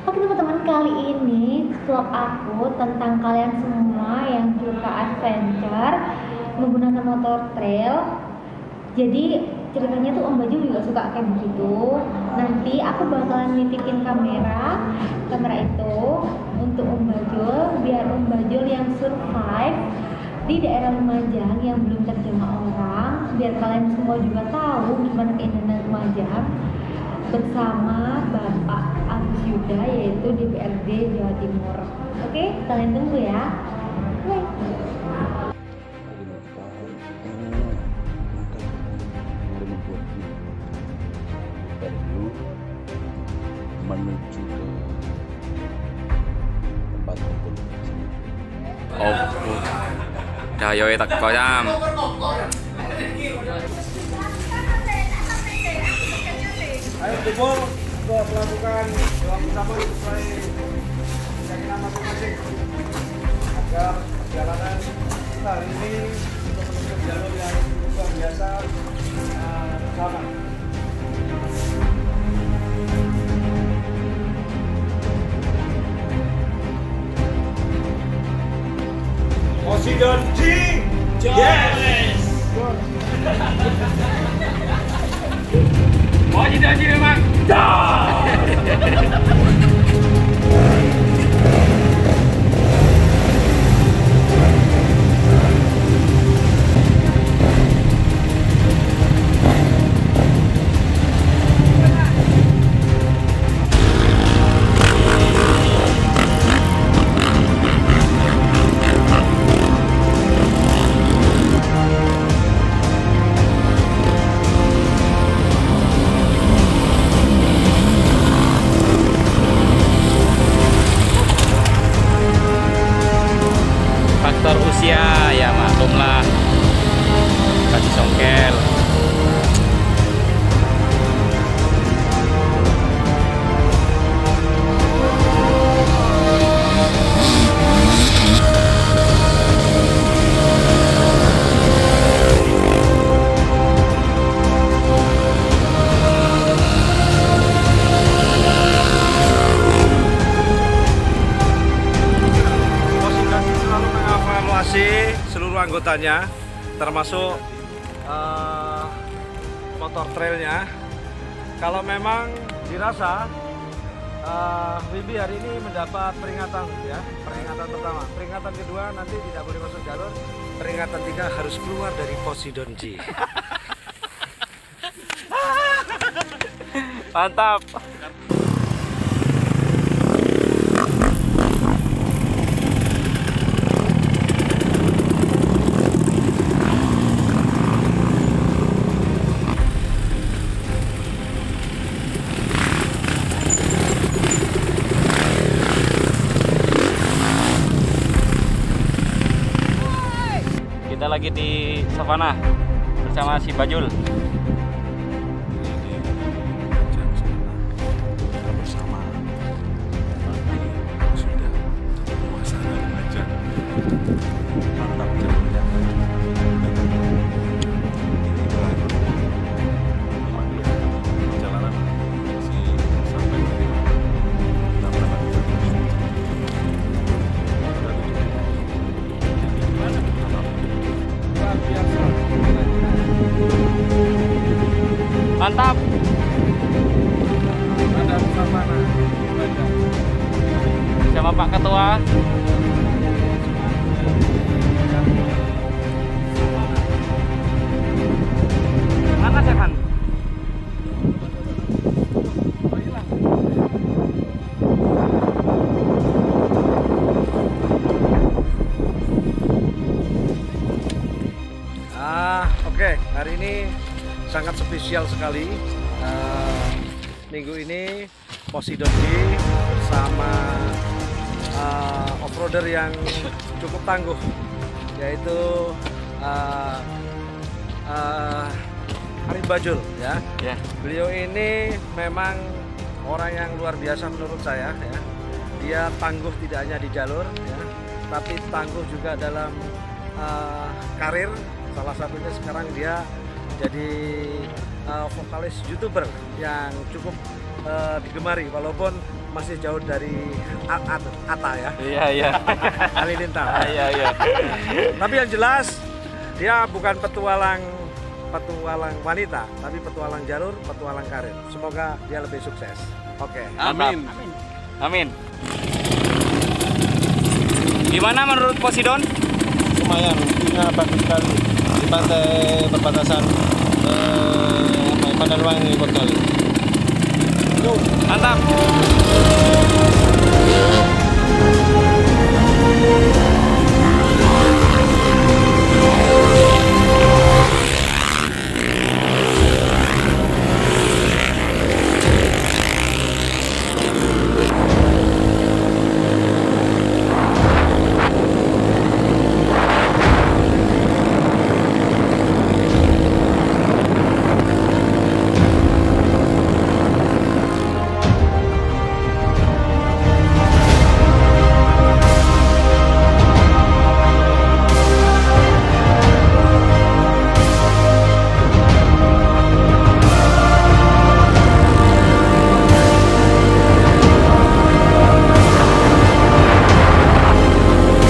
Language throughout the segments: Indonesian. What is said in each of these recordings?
Oke teman-teman, kali ini vlog aku tentang kalian semua yang suka adventure menggunakan motor trail. Jadi ceritanya tuh Om Bajul juga suka kayak begitu. Nanti aku bakalan nitipin kamera itu untuk Om Bajul, biar Om Bajul yang survive di daerah Lumajang yang belum terjamah orang, biar kalian semua juga tahu gimana keindahan Lumajang bersama Bapak Agus Yuda, yaitu DPRD Jawa Timur. Oke, kalian tunggu ya. Bye. Menuju ke tempat kumpul. Oh, dah yo tak koyam. Ayo kumpul untuk melakukan doa bersama sesuai keyakinan masing-masing agar perjalanan kita hari ini untuk menuju jalur yang luar biasa selamat. Posidon G. Yes. Posidon G memang. Faktor usia ya maklumlah, kasih songkel. Seluruh anggotanya, termasuk motor trailnya. Kalau memang dirasa Wibi hari ini mendapat peringatan, ya, peringatan pertama, peringatan kedua nanti tidak boleh masuk jalur, peringatan tiga harus keluar dari Posidon G. Mantap. Kita lagi di savana bersama si Bajul. Bersama sudah suasana aja. Mantap jalurnya. Ini baru perjalanan si sampai di Tabrakan. Mantap. Ada savana Sama Pak Ketua. Mana Sevan? Oke, hari ini sangat spesial sekali. Minggu ini Posidon G bersama offroader yang cukup tangguh, yaitu Arif Bajul, ya. Ya. Beliau ini memang orang yang luar biasa menurut saya, ya. Dia tangguh tidak hanya di jalur, ya, tapi tangguh juga dalam karir. Salah satunya sekarang dia jadi vokalis YouTuber yang cukup digemari, walaupun masih jauh dari Ata ya. Iya, iya. Halilintar. Iya, iya. Tapi yang jelas dia bukan petualang wanita, tapi petualang jalur, petualang karir. Semoga dia lebih sukses. Oke. Amin. Amin. Gimana menurut Posidon? Lumayan, view-nya bagus sekali di pantai perbatasan Pandanwangi Portali. Mantap.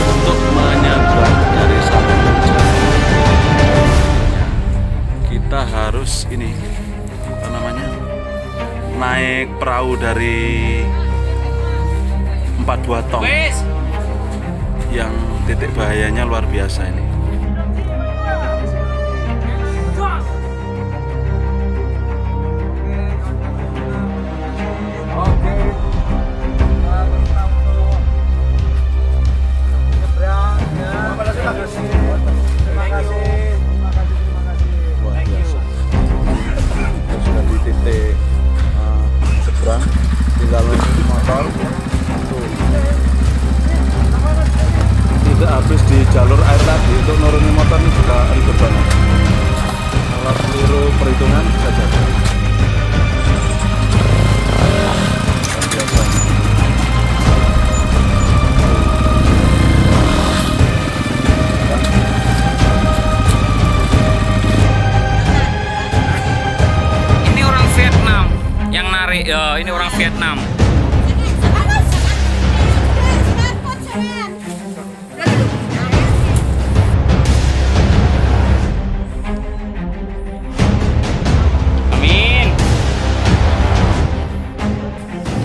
Untuk menyeberang dari satu puncak, kita harus ini apa namanya, naik perahu dari 42 tong yang titik bahayanya luar biasa ini. Oke. Nyebrang ya. Terima kasih. Terima kasih. Luar biasa. Kita sudah di titik seberang, tinggal motor. Tuh. Tidak habis di jalur air tadi untuk nurunin motor ini juga ribet banget. Kalau keliru perhitungan bisa jatuh. Luar biasa. Ini orang Vietnam yang narik. Ini orang Vietnam. Amin.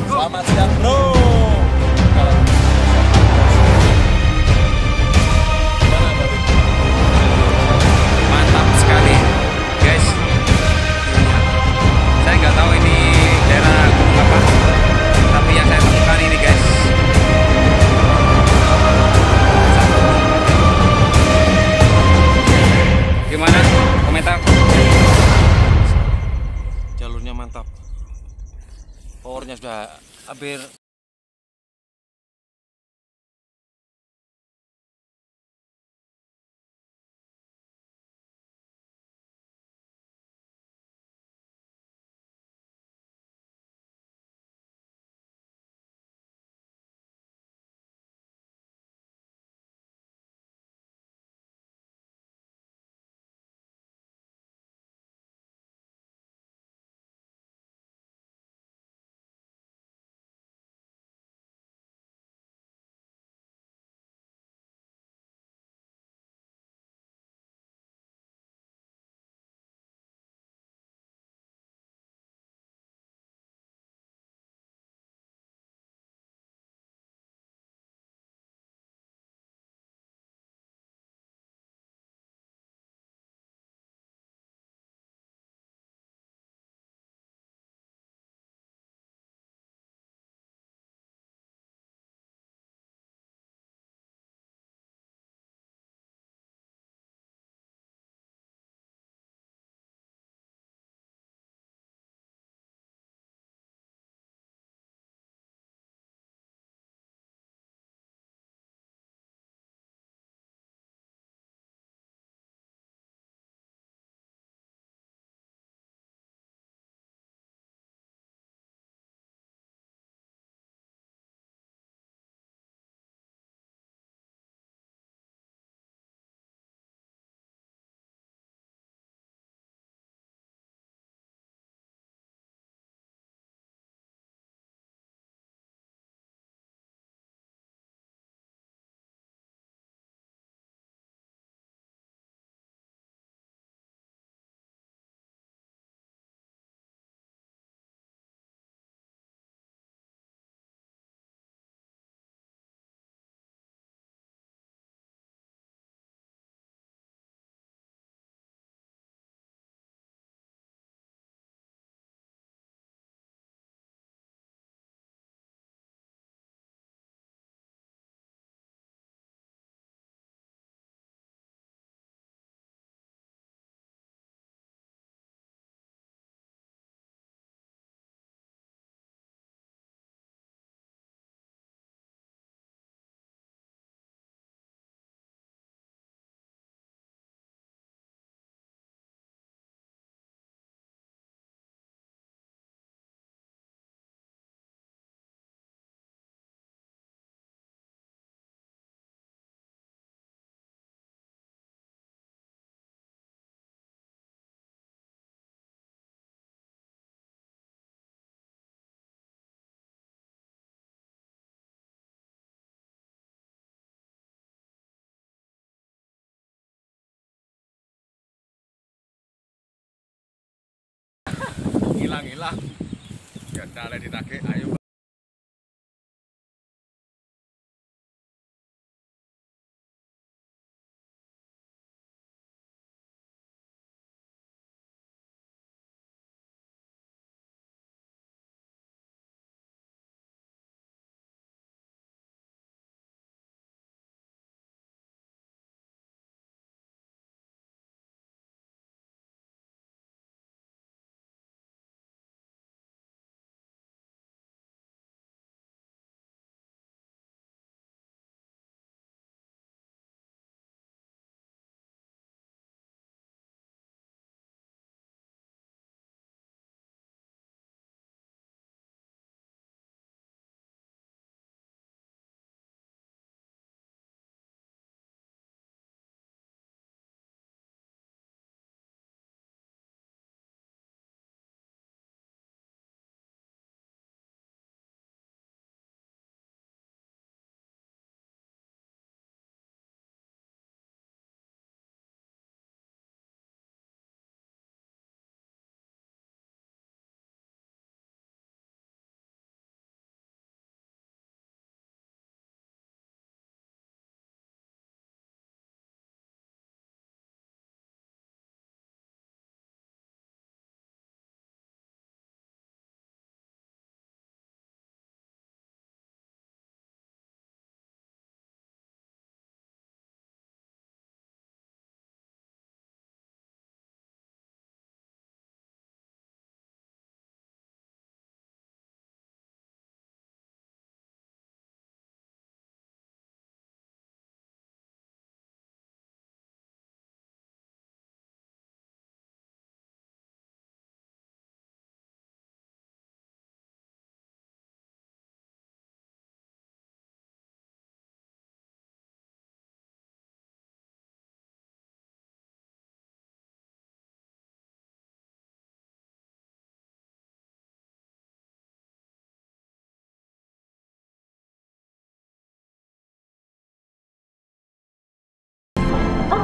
Selamat siang, bro. Mantap sekali, guys. Saya nggak tahu ini daerah gunung apa, tapi yang saya temukan ini, guys. Gimana komentar? Jalurnya mantap. Powernya sudah hampir hilang. Gendale ditagih, ayo.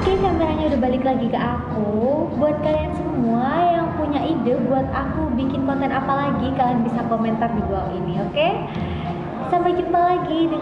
Oke, kameranya udah balik lagi ke aku. Buat kalian semua yang punya ide buat aku bikin konten apa lagi, kalian bisa komentar di bawah ini, oke? Sampai jumpa lagi dengan